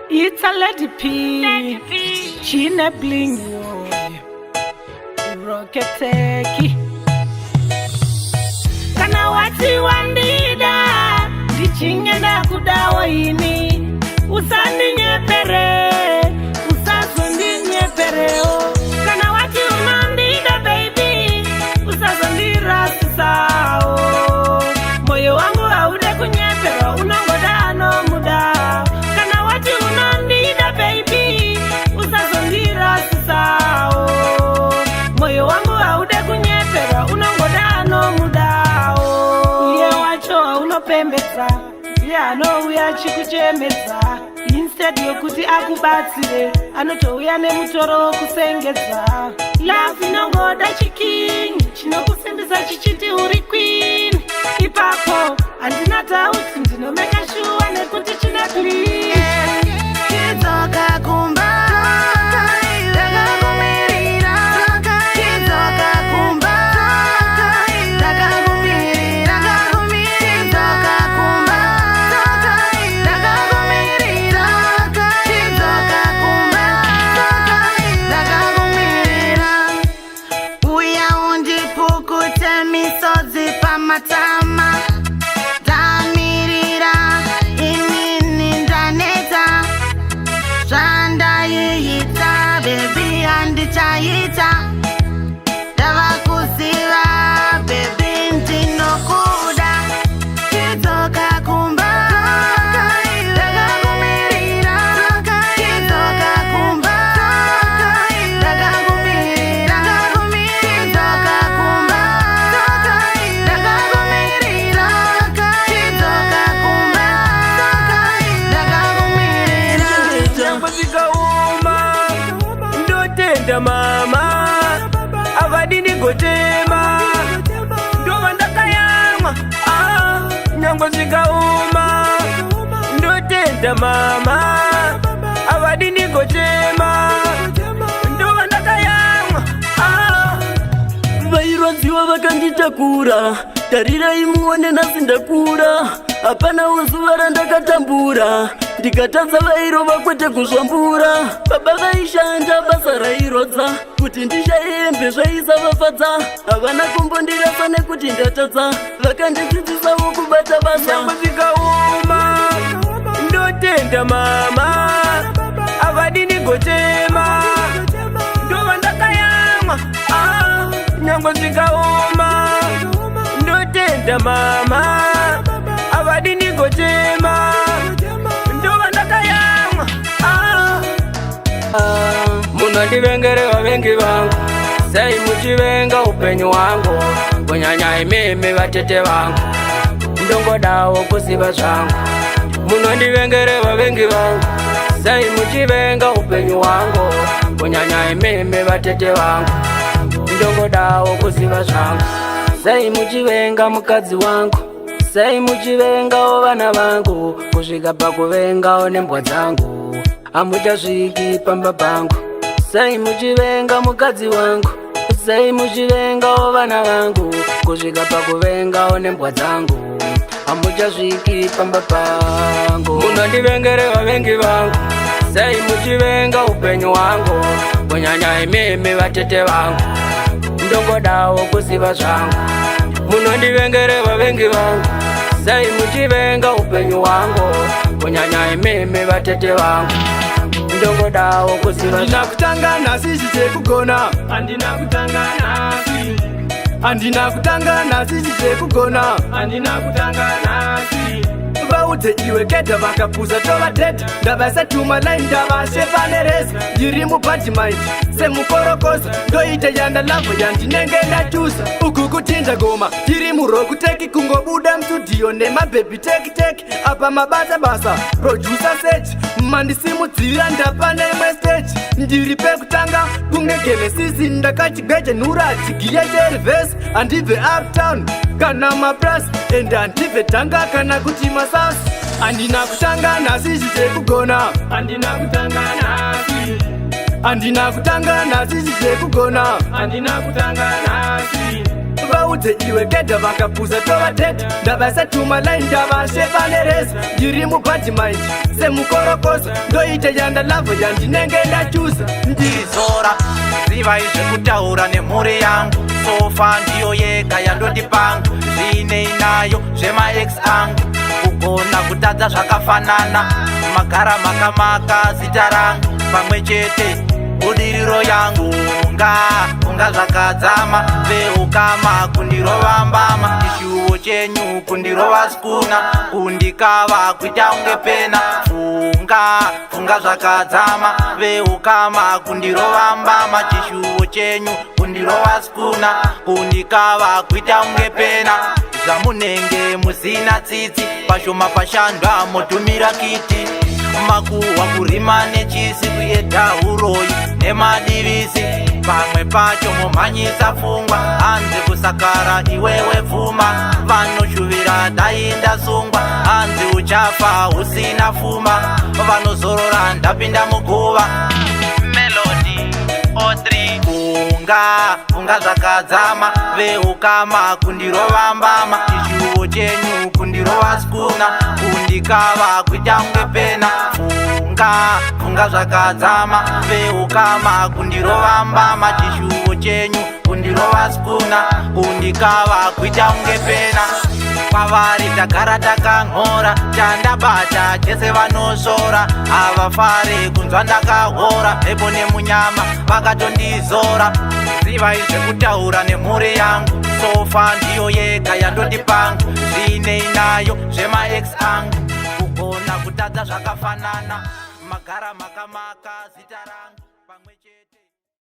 It's a Lady P. Chine bling Rocketeki. Kana wati wandida ndichingenda kudawa ini usandi nyepere usazondi nyepereo. Kana wati unandida baby usazondi rasisao. Moyo wangu haude kunyepero unangoda ano muda. Kana wati unandida baby usazondi rasisao. Moyo wangu haude kunyepero unangoda ano mudao. Iye wacho unopembeza yano uyachikuchemeza. Instead yokuti akubatsire anotouya nemutoro kusengeza. Love inongoda chiking chinokusimbisa chichiti uri queen. Ipapo andina doubt ndinomeka sure nekuti chine clean. Kizoka kumba matama tamirira inini ndaneta zvanda yiita bebi handichaita ndava kuziva bebi ndinokuda kidzoka kumba ndakakumirira kidzoka kumba ndakakumirira kidzoka kumba mama avadini gotema ndova ndakayamwa nyangwe zvikauma ndotenda mama avadini gotema ndova ndakayamwa vairodziwa vakanditakura tarirai muone nhasi ndakura hapana uzuva randakatambura ndikatadza vairova kwete kuzvambura baba vaishanda basa rairodza kuti ndishaembe zvaisavafadza havana kumbondirasa nekuti ndatadza vakandidzidzisawo kubata basa nyangwe zvikauma ndotenda mama avadini gotema ndova ndakayamwa nyangwe zvikauma ndotenda mama avadini gotema munondivengere vavengi vangu sei muchivenga upenyu hwangu kunyanya imimi vatete vangu ndongodawo kuziva zvangu munondivengere vavengi vangu sei muchivenga upenyu hwangu kunyanya imimi vatete vangu ndongodawo kuziva zvangu sei muchivenga mukadzi wangu sei muchivengawo vana vangu kusvika pakuvengawo nembwa dzangu hamuchasviki pamba pangu sei muchivenga mukadzi wangu sei muchivengawo vana vangu kusvika pakuvengawo nembwa dzangu hamuchasviki pamba pangu munondivengere vavengi vangu sei muchivenga upenyu hwangu kunyanya imimi vatete vangu ndongodawo kuziva zvangu munondivengere vavengi vangu sei muchivenga upenyu hwangu kunyanya imimi vatete vangu ndongodawo kuziva handina kutanga nhasi chichekugona handina kutanga nhasi handina kutanga nhasi chichekugona handina kutanga nhasi vaudze iwe kedha vakapuza tovadhedha ndavasatuma laini ndavashefa nereza ndiri mubhadhimaiti semukorokoza ndoita yandalavho yandinenge ndatusa uku kutinja goma tiri murokuteki kungobuda mstudhiyo nemabhebhi tekiteki apa mabasa producer sechi mandisimudzira ndapa nemwe stage ndiri pekutanga kunge genesisi ndakati gweje nhura tigiye cherivhesi handibve uptown kana mapras ende handibve tanga kana kuti masasi handina kutanga nhasi chichekugona handina kutanga nhasi handina kutanga nhasi chichekugona handina kutanga nhasi vaudze iwe gedha vakapuza tovatete ndavasa tuma lai ndavashepa nereza ndiri mubhadhimaindi semukorokosa ndoite yandalavha yandinenge ndachusa ndizora zivai zvekutaura nemhuri yangu sofa ndiyo yega yandotipanga zvine inayo zvemaex angu kugona kutadza zvakafanana magara makamaka zita rangu pamwe chete budiriro yangu unga zvakadzama veukama kundirova mbama chishuwo chenyu kundirova skuna kundikava kuita unge pena funga zvakadzama veukama kundirova mbama chishuwo chenyu kundirova skuna kundikava kuita unge pena zvamunenge musina tsitsi pashoma pashandwa motumira kiti makuhwa kurima nechisi kuyedha uroyi nemadivisi pamwe pacho momhanyisa pfungwa hanze kusakara iwewe pfuma vanoshuvira dai ndasungwa hanze uchafa usina pfuma vanozorora ndapinda muguva melodi o3 funga zvakadzama veukama kundirova mbama chishuwo chenyu kundirova skuna kundikava kuita unge pena funga zvakadzama veukama kundirova mbama chishuwo chenyu kundirova skuna kundikava kuita unge pena kwavari tagara takanhora chandabata chese vanosora havafare kunzwa ndakahora mhepo nemunyama vakatondizora zivai zvekutaura nemhuri yangu sofa ndiyo yega yandotipanga zvine inayo zvemaex angu kugona kutadza zvakafanana magara makamaka zita rangu